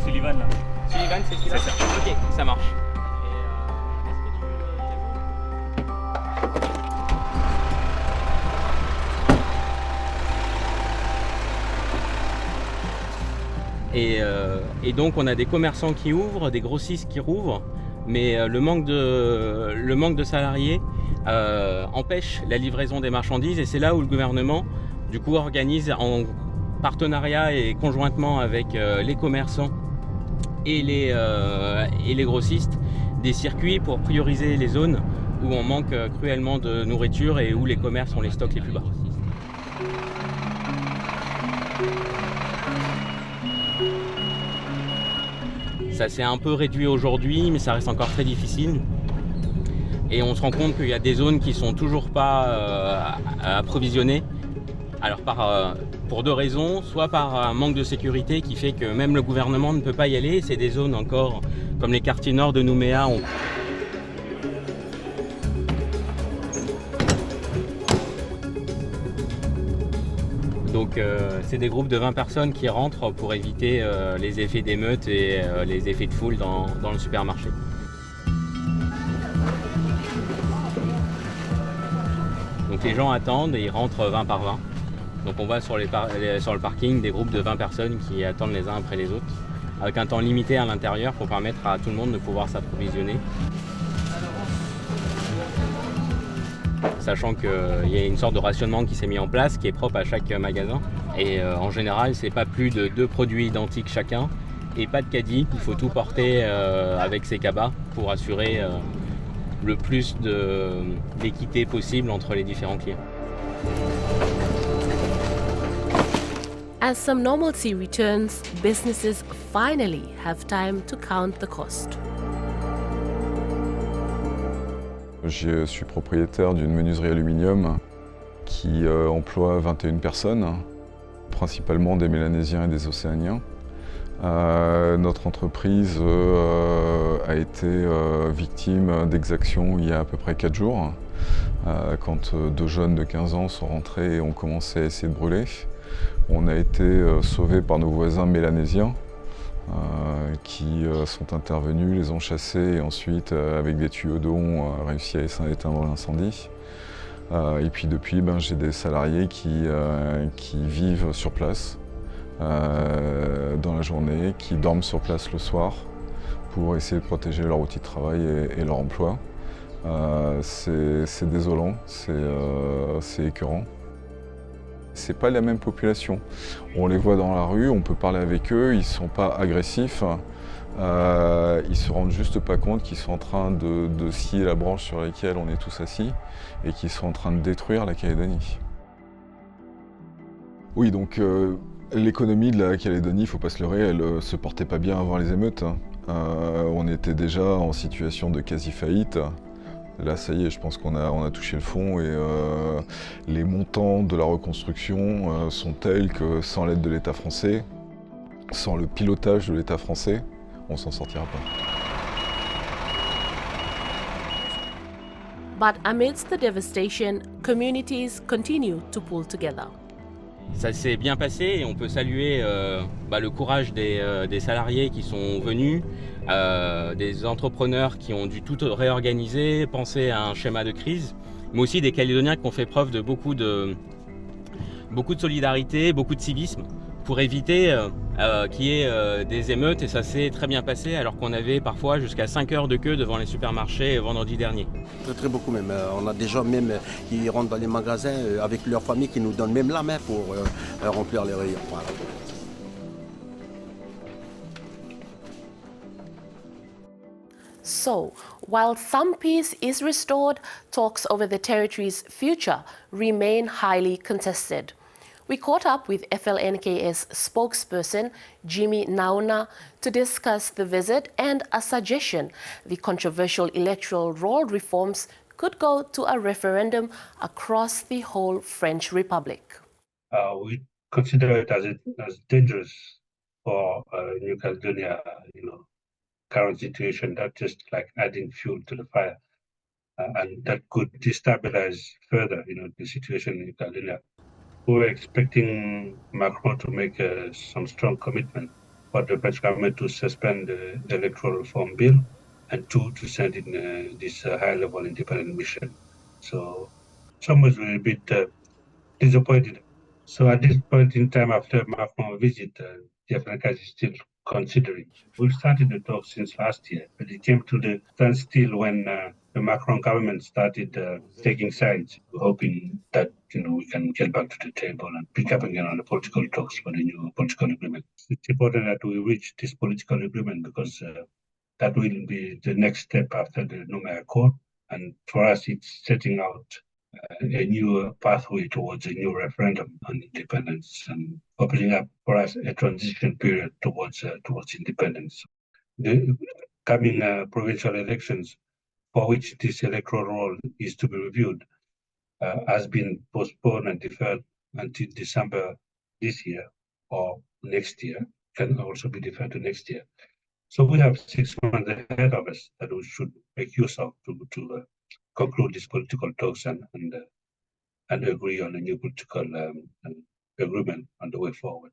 Sullivan là. Sullivan, c'est celui-là? C'est ça. Ok, ça marche. Et donc on a des commerçants qui ouvrent, des grossistes qui rouvrent, mais le manque de salariés empêche la livraison des marchandises, et c'est là où le gouvernement du coup organise en partenariat et conjointement avec les commerçants et les grossistes des circuits pour prioriser les zones où on manque cruellement de nourriture et où les commerces ont les stocks les plus bas. Ça s'est un peu réduit aujourd'hui, mais ça reste encore très difficile. Et on se rend compte qu'il y a des zones qui sont toujours pas approvisionnées. Alors pour deux raisons, soit par un manque de sécurité qui fait que même le gouvernement ne peut pas y aller. C'est des zones encore comme les quartiers nord de Nouméa. Donc c'est des groupes de 20 personnes qui rentrent pour éviter les effets d'émeute et les effets de foule dans le supermarché. Donc les gens attendent et ils rentrent 20 par 20. Donc on voit sur le parking des groupes de 20 personnes qui attendent les uns après les autres, avec un temps limité à l'intérieur pour permettre à tout le monde de pouvoir s'approvisionner. Sachant qu'il y a une sorte de rationnement qui s'est mis en place, qui est propre à chaque magasin. Et en général, c'est pas plus de 2 produits identiques chacun, et pas de caddie. Il faut tout porter avec ses cabas pour assurer le plus d'équité possible entre les différents clients. As some normalcy returns, businesses finally have time to count the cost. Je suis propriétaire d'une menuiserie aluminium qui emploie 21 personnes, principalement des Mélanésiens et des Océaniens. Notre entreprise a été victime d'exactions il y a à peu près 4 jours, quand 2 jeunes de 15 ans sont rentrés et ont commencé à essayer de brûler. On a été sauvés par nos voisins mélanésiens qui sont intervenus, les ont chassés et ensuite, avec des tuyaux d'eau, ont réussi à éteindre l'incendie. Et puis depuis, j'ai des salariés qui vivent sur place dans la journée, qui dorment sur place le soir pour essayer de protéger leur outil de travail et leur emploi. C'est désolant, c'est écœurant. C'est pas la même population. On les voit dans la rue, on peut parler avec eux, ils ne sont pas agressifs. Ils se rendent juste pas compte qu'ils sont en train de scier la branche sur laquelle on est tous assis et qu'ils sont en train de détruire la Calédonie. Oui, donc l'économie de la Calédonie, il ne faut pas se leurrer, elle se portait pas bien avant les émeutes. On était déjà en situation de quasi-faillite. Là, ça y est, je pense qu'on a touché le fond et les montants de la reconstruction sont tels que sans l'aide de l'État français, sans le pilotage de l'État français, on s'en sortira pas. But amidst the devastation, communities continue to pull together. Ça s'est bien passé et on peut saluer le courage des salariés qui sont venus, des entrepreneurs qui ont dû tout réorganiser, penser à un schéma de crise, mais aussi des Calédoniens qui ont fait preuve de beaucoup de solidarité, beaucoup de civisme pour éviter qu'il y ait des émeutes, et ça s'est très bien passé alors qu'on avait parfois jusqu'à 5 heures de queue devant les supermarchés vendredi dernier. Très beaucoup même. On a des gens même qui rentrent dans les magasins avec leur famille qui nous donnent même la main pour remplir les rayons. Voilà. So, while some peace is restored, talks over the territory's future remain highly contested. We caught up with FLNKS spokesperson Jimmy Nauna to discuss the visit and a suggestion the controversial electoral roll reforms could go to a referendum across the whole French Republic. We consider it as dangerous for New Caledonia, current situation, not just like adding fuel to the fire, and that could destabilize further, the situation in New Caledonia. We were expecting Macron to make some strong commitment for the French government to suspend the electoral reform bill, and two, to send in this high-level independent mission. So some was a bit disappointed. So at this point in time, after Macron's visit, the Africa is still considering. We've started the talk since last year, but it came to the standstill when the Macron government started taking sides, hoping that we can get back to the table and pick up again on the political talks for the new political agreement. It's important that we reach this political agreement because that will be the next step after the Nouméa Accord. And for us, it's setting out a new pathway towards a new referendum on independence and opening up for us a transition period towards independence. The coming provincial elections, for which this electoral roll is to be reviewed, has been postponed and deferred until December this year or next year, can also be deferred to next year. So we have 6 months ahead of us that we should make use of to conclude these political talks and agree on a new political agreement on the way forward.